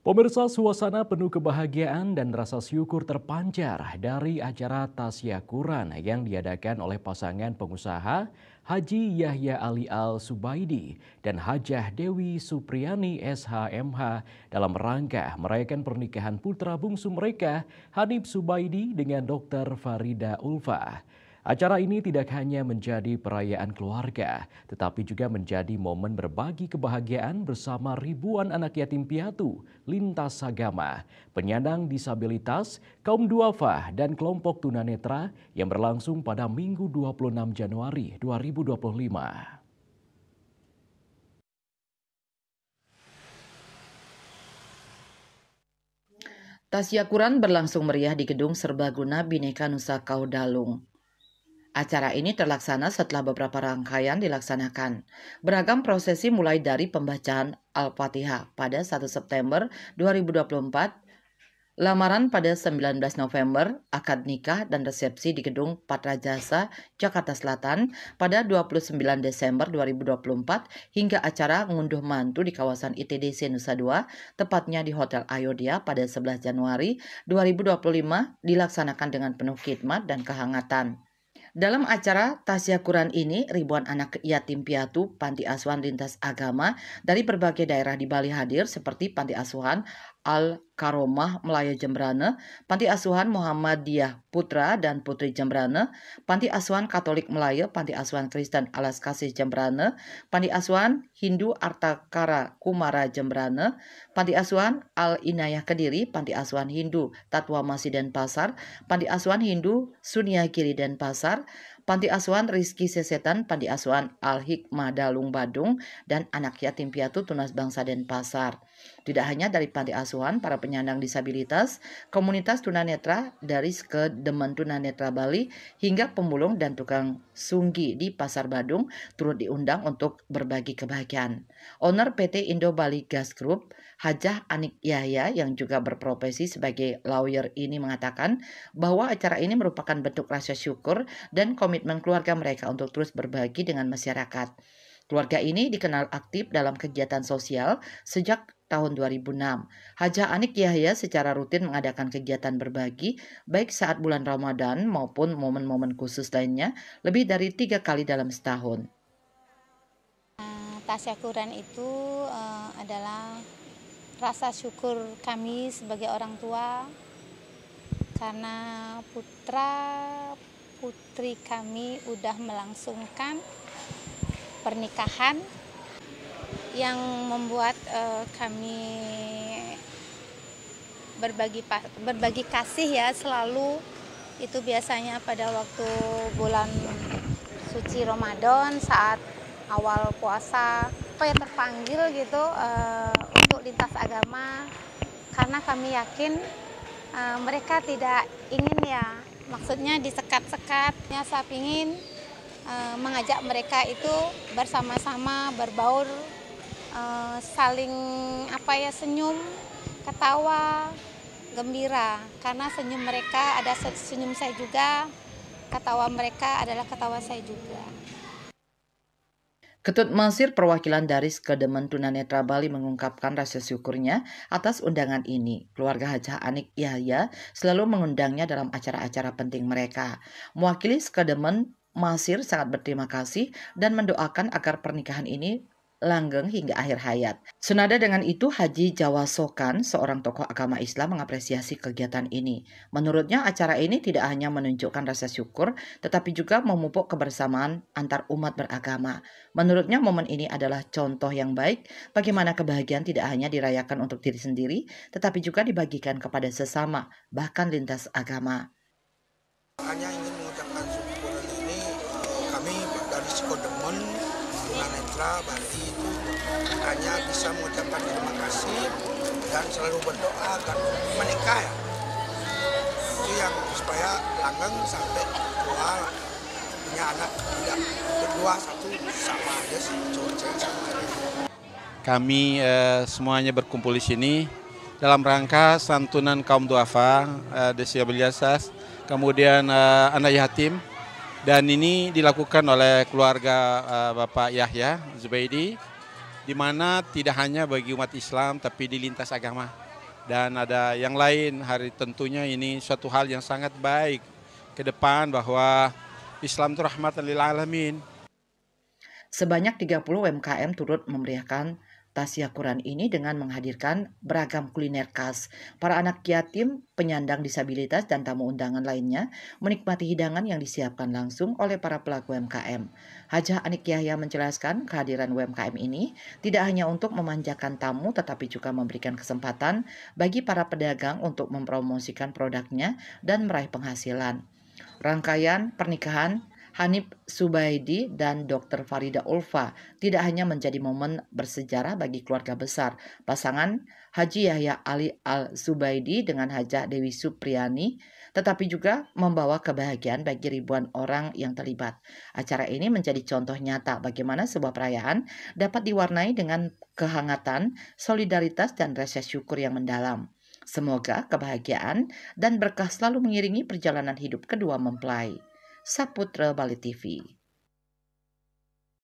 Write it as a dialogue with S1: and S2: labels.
S1: Pemirsa, suasana penuh kebahagiaan dan rasa syukur terpancar dari acara tasyakuran yang diadakan oleh pasangan pengusaha Haji Yahya Ali Al-Subaidi dan Hajah Dewi Supriyani SHMH dalam rangka merayakan pernikahan putra bungsu mereka Hanif Subaidi dengan Dr. Farida Ulfa. Acara ini tidak hanya menjadi perayaan keluarga, tetapi juga menjadi momen berbagi kebahagiaan bersama ribuan anak yatim piatu, lintas agama, penyandang disabilitas, kaum duafa, dan kelompok tunanetra yang berlangsung pada Minggu 26 Januari 2025.
S2: Tasyakuran berlangsung meriah di Gedung Serbaguna Bhinneka Nusa Kaudalung. Acara ini terlaksana setelah beberapa rangkaian dilaksanakan. Beragam prosesi mulai dari pembacaan Al-Fatihah pada 1 September 2024, lamaran pada 19 November, akad nikah dan resepsi di Gedung Patra Jasa, Jakarta Selatan pada 29 Desember 2024 hingga acara ngunduh mantu di kawasan ITDC Nusa Dua, tepatnya di Hotel Ayodhya pada 11 Januari 2025 dilaksanakan dengan penuh khidmat dan kehangatan. Dalam acara tasyakuran ini, ribuan anak yatim piatu panti asuhan lintas agama dari berbagai daerah di Bali hadir seperti Panti Asuhan Al-Karomah Melayu Jembrane, Panti Asuhan Muhammadiyah Putra dan Putri Jembrane, Panti Asuhan Katolik Melayu, Panti Asuhan Kristen Alas Kasih Jembrane, Panti Asuhan Hindu Artakara Kumara Jembrane, Panti Asuhan Al-Inayah Kediri, Panti Asuhan Hindu Tatwa Masih Denpasar, Panti Asuhan Hindu Suniagiri Denpasar, Panti Asuhan Rizki Sesetan, Panti Asuhan Al-Hikmah Dalung Badung, dan anak yatim piatu Tunas Bangsa Denpasar. Tidak hanya dari panti asuhan, para penyandang disabilitas, komunitas tunanetra dari Skedemen Tunanetra Bali, hingga pemulung dan tukang sunggi di Pasar Badung turut diundang untuk berbagi kebahagiaan. Owner PT Indo Bali Gas Group, Hajah Anik Yahya yang juga berprofesi sebagai lawyer ini mengatakan bahwa acara ini merupakan bentuk rasa syukur dan komitmen keluarga mereka untuk terus berbagi dengan masyarakat. Keluarga ini dikenal aktif dalam kegiatan sosial sejak tahun 2006. Hajah Anik Yahya secara rutin mengadakan kegiatan berbagi baik saat bulan Ramadan maupun momen-momen khusus lainnya lebih dari 3 kali dalam setahun.
S3: Tasyakuran itu adalah rasa syukur kami sebagai orang tua karena putra putri kami udah melangsungkan pernikahan yang membuat kami berbagi kasih ya selalu. Itu biasanya pada waktu bulan suci Ramadan saat awal puasa supaya terpanggil gitu untuk lintas agama, karena kami yakin mereka tidak ingin ya, maksudnya disekat-sekat. Saya ingin mengajak mereka itu bersama-sama berbaur, saling senyum, ketawa, gembira, karena senyum mereka ada senyum saya juga, ketawa mereka adalah ketawa saya juga.
S2: Ketut Masir, perwakilan dari Skedemen Tunanetra Bali, mengungkapkan rasa syukurnya atas undangan ini. Keluarga Hajah Anik Yahya selalu mengundangnya dalam acara-acara penting mereka. Mewakili Skedemen, Masir sangat berterima kasih dan mendoakan agar pernikahan ini langgeng hingga akhir hayat. Senada dengan itu, Haji Jawasokan, seorang tokoh agama Islam, mengapresiasi kegiatan ini. Menurutnya, acara ini tidak hanya menunjukkan rasa syukur, tetapi juga memupuk kebersamaan antar umat beragama. Menurutnya, momen ini adalah contoh yang baik bagaimana kebahagiaan tidak hanya dirayakan untuk diri sendiri, tetapi juga dibagikan kepada sesama, bahkan lintas agama.
S4: Hanya ingin mengucapkan syukur ini, kami dari Skedemen Tunanetra Bali itu hanya bisa mengucapkan terima kasih dan selalu berdoa agar menikah ya. Itu yang supaya langgeng sampai tua, punya anak tidak berdua satu sama aja sih, sama aja.
S5: Kami semuanya berkumpul di sini dalam rangka santunan kaum duafa, disabilitas, kemudian anak yatim. Dan ini dilakukan oleh keluarga Bapak Yahya Zubaidi, di mana tidak hanya bagi umat Islam tapi di lintas agama. dan ada yang lain. Hari tentunya ini suatu hal yang sangat baik ke depan bahwa Islam itu rahmatan lil alamin.
S2: Sebanyak 30 UMKM turut memeriahkan Tasyakuran ini dengan menghadirkan beragam kuliner khas. Para anak yatim, penyandang disabilitas, dan tamu undangan lainnya menikmati hidangan yang disiapkan langsung oleh para pelaku UMKM. Hajah Anik Yahya menjelaskan kehadiran UMKM ini tidak hanya untuk memanjakan tamu tetapi juga memberikan kesempatan bagi para pedagang untuk mempromosikan produknya dan meraih penghasilan. Rangkaian pernikahan Hanif Subaidi dan Dr. Farida Ulfa tidak hanya menjadi momen bersejarah bagi keluarga besar pasangan Haji Yahya Ali Al-Subaidi dengan Hajah Dewi Supriyani, tetapi juga membawa kebahagiaan bagi ribuan orang yang terlibat. Acara ini menjadi contoh nyata bagaimana sebuah perayaan dapat diwarnai dengan kehangatan, solidaritas, dan rasa syukur yang mendalam. Semoga kebahagiaan dan berkah selalu mengiringi perjalanan hidup kedua mempelai. Saputra Bali TV.